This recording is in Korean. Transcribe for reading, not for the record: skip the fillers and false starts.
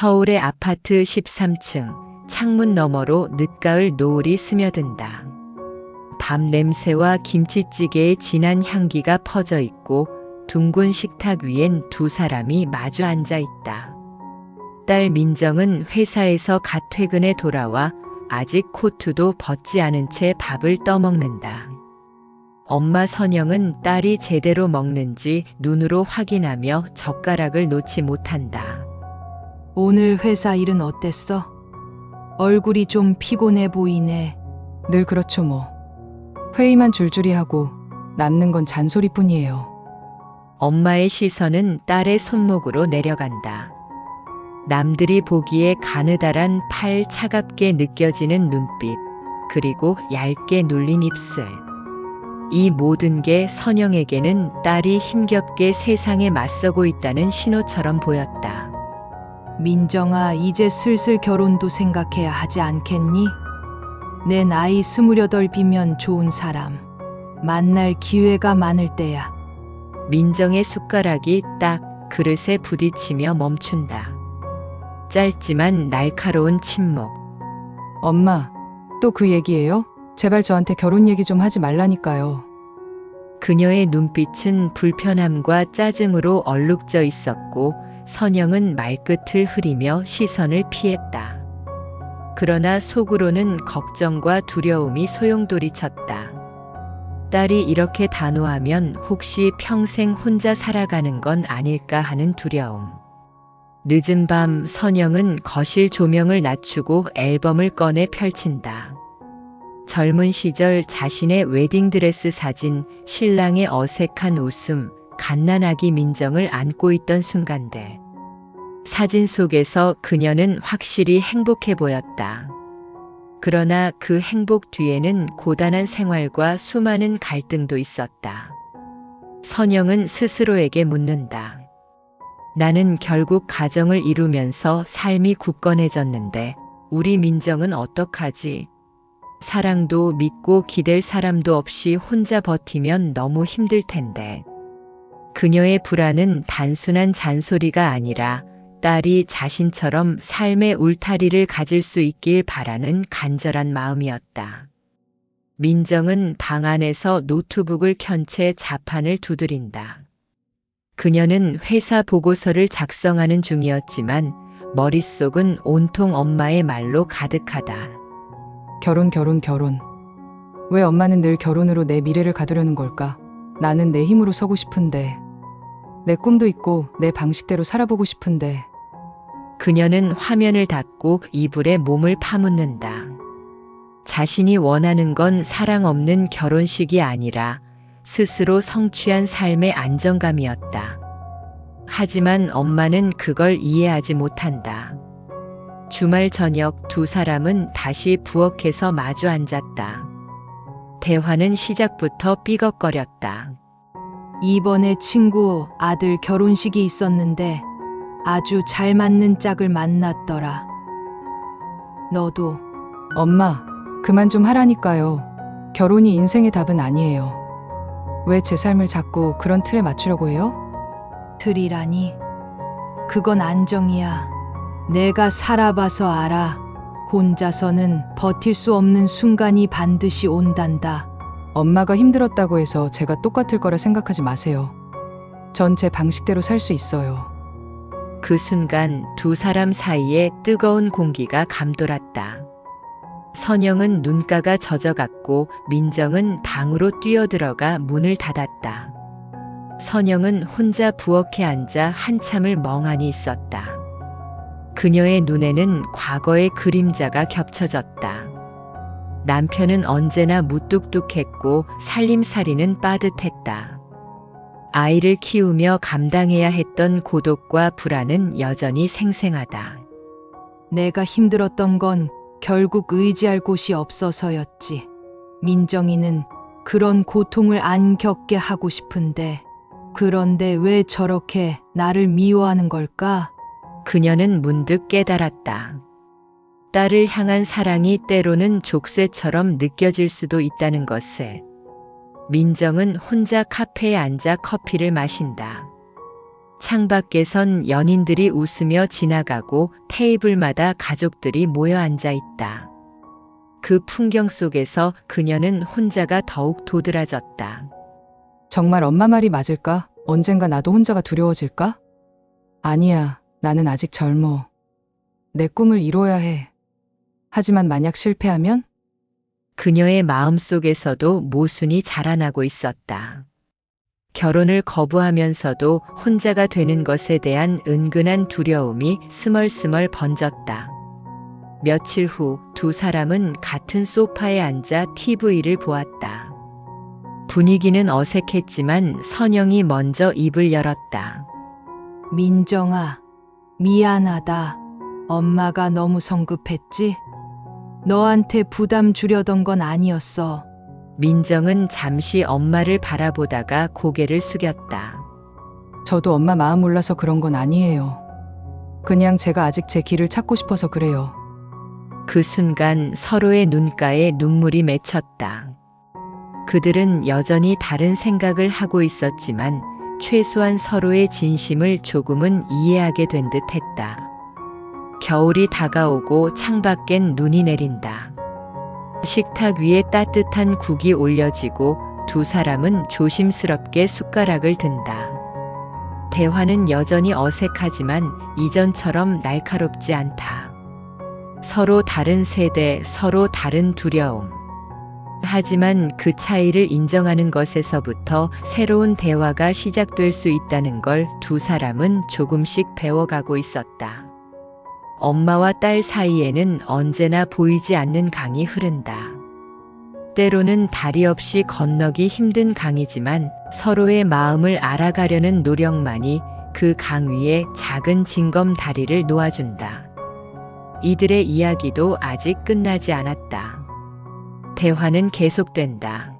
서울의 아파트 13층, 창문 너머로 늦가을 노을이 스며든다. 밥 냄새와 김치찌개의 진한 향기가 퍼져 있고 둥근 식탁 위엔 두 사람이 마주 앉아 있다. 딸 민정은 회사에서 갓 퇴근해 돌아와 아직 코트도 벗지 않은 채 밥을 떠먹는다. 엄마 선영은 딸이 제대로 먹는지 눈으로 확인하며 젓가락을 놓지 못한다. 오늘 회사 일은 어땠어? 얼굴이 좀 피곤해 보이네. 늘 그렇죠 뭐. 회의만 줄줄이 하고 남는 건 잔소리뿐이에요. 엄마의 시선은 딸의 손목으로 내려간다. 남들이 보기에 가느다란 팔 차갑게 느껴지는 눈빛, 그리고 얇게 눌린 입술. 이 모든 게 선영에게는 딸이 힘겹게 세상에 맞서고 있다는 신호처럼 보였다. 민정아, 이제 슬슬 결혼도 생각해야 하지 않겠니? 내 나이 28이면 좋은 사람 만날 기회가 많을 때야. 민정의 숟가락이 딱 그릇에 부딪히며 멈춘다. 짧지만 날카로운 침묵. 엄마, 또 그 얘기예요? 제발 저한테 결혼 얘기 좀 하지 말라니까요. 그녀의 눈빛은 불편함과 짜증으로 얼룩져 있었고 선영은 말끝을 흐리며 시선을 피했다. 그러나 속으로는 걱정과 두려움이 소용돌이쳤다. 딸이 이렇게 단호하면 혹시 평생 혼자 살아가는 건 아닐까 하는 두려움. 늦은 밤 선영은 거실 조명을 낮추고 앨범을 꺼내 펼친다. 젊은 시절 자신의 웨딩드레스 사진, 신랑의 어색한 웃음, 갓난아기 민정을 안고 있던 순간들. 사진 속에서 그녀는 확실히 행복해 보였다. 그러나 그 행복 뒤에는 고단한 생활과 수많은 갈등도 있었다. 선영은 스스로에게 묻는다. 나는 결국 가정을 이루면서 삶이 굳건해졌는데 우리 민정은 어떡하지? 사랑도 믿고 기댈 사람도 없이 혼자 버티면 너무 힘들 텐데. 그녀의 불안은 단순한 잔소리가 아니라 딸이 자신처럼 삶의 울타리를 가질 수 있길 바라는 간절한 마음이었다. 민정은 방 안에서 노트북을 켠 채 자판을 두드린다. 그녀는 회사 보고서를 작성하는 중이었지만 머릿속은 온통 엄마의 말로 가득하다. 결혼. 왜 엄마는 늘 결혼으로 내 미래를 가두려는 걸까? 나는 내 힘으로 서고 싶은데. 내 꿈도 있고 내 방식대로 살아보고 싶은데. 그녀는 화면을 닫고 이불에 몸을 파묻는다. 자신이 원하는 건 사랑 없는 결혼식이 아니라 스스로 성취한 삶의 안정감이었다. 하지만 엄마는 그걸 이해하지 못한다. 주말 저녁 두 사람은 다시 부엌에서 마주 앉았다. 대화는 시작부터 삐걱거렸다. 이번에 친구 아들 결혼식이 있었는데 아주 잘 맞는 짝을 만났더라. 너도. 엄마, 그만 좀 하라니까요. 결혼이 인생의 답은 아니에요. 왜 제 삶을 자꾸 그런 틀에 맞추려고 해요? 틀이라니? 그건 안정이야. 내가 살아봐서 알아. 혼자서는 버틸 수 없는 순간이 반드시 온단다. 엄마가 힘들었다고 해서 제가 똑같을 거라 생각하지 마세요. 전 제 방식대로 살 수 있어요. 그 순간 두 사람 사이에 뜨거운 공기가 감돌았다. 선영은 눈가가 젖어갔고 민정은 방으로 뛰어들어가 문을 닫았다. 선영은 혼자 부엌에 앉아 한참을 멍하니 있었다. 그녀의 눈에는 과거의 그림자가 겹쳐졌다. 남편은 언제나 무뚝뚝했고 살림살이는 빠듯했다. 아이를 키우며 감당해야 했던 고독과 불안은 여전히 생생하다. 내가 힘들었던 건 결국 의지할 곳이 없어서였지. 민정이는 그런 고통을 안 겪게 하고 싶은데, 그런데 왜 저렇게 나를 미워하는 걸까? 그녀는 문득 깨달았다. 딸을 향한 사랑이 때로는 족쇄처럼 느껴질 수도 있다는 것을. 민정은 혼자 카페에 앉아 커피를 마신다. 창밖에선 연인들이 웃으며 지나가고 테이블마다 가족들이 모여 앉아 있다. 그 풍경 속에서 그녀는 혼자가 더욱 도드라졌다. 정말 엄마 말이 맞을까? 언젠가 나도 혼자가 두려워질까? 아니야, 나는 아직 젊어. 내 꿈을 이뤄야 해. 하지만 만약 실패하면? 그녀의 마음속에서도 모순이 자라나고 있었다. 결혼을 거부하면서도 혼자가 되는 것에 대한 은근한 두려움이 스멀스멀 번졌다. 며칠 후 두 사람은 같은 소파에 앉아 TV를 보았다. 분위기는 어색했지만 선영이 먼저 입을 열었다. 민정아, 미안하다. 엄마가 너무 성급했지? 너한테 부담 주려던 건 아니었어. 민정은 잠시 엄마를 바라보다가 고개를 숙였다. 저도 엄마 마음 몰라서 그런 건 아니에요. 그냥 제가 아직 제 길을 찾고 싶어서 그래요. 그 순간 서로의 눈가에 눈물이 맺혔다. 그들은 여전히 다른 생각을 하고 있었지만 최소한 서로의 진심을 조금은 이해하게 된 듯했다. 겨울이 다가오고 창밖엔 눈이 내린다. 식탁 위에 따뜻한 국이 올려지고 두 사람은 조심스럽게 숟가락을 든다. 대화는 여전히 어색하지만 이전처럼 날카롭지 않다. 서로 다른 세대, 서로 다른 두려움. 하지만 그 차이를 인정하는 것에서부터 새로운 대화가 시작될 수 있다는 걸 두 사람은 조금씩 배워가고 있었다. 엄마와 딸 사이에는 언제나 보이지 않는 강이 흐른다. 때로는 다리 없이 건너기 힘든 강이지만 서로의 마음을 알아가려는 노력만이 그 강 위에 작은 징검다리를 놓아준다. 이들의 이야기도 아직 끝나지 않았다. 대화는 계속된다.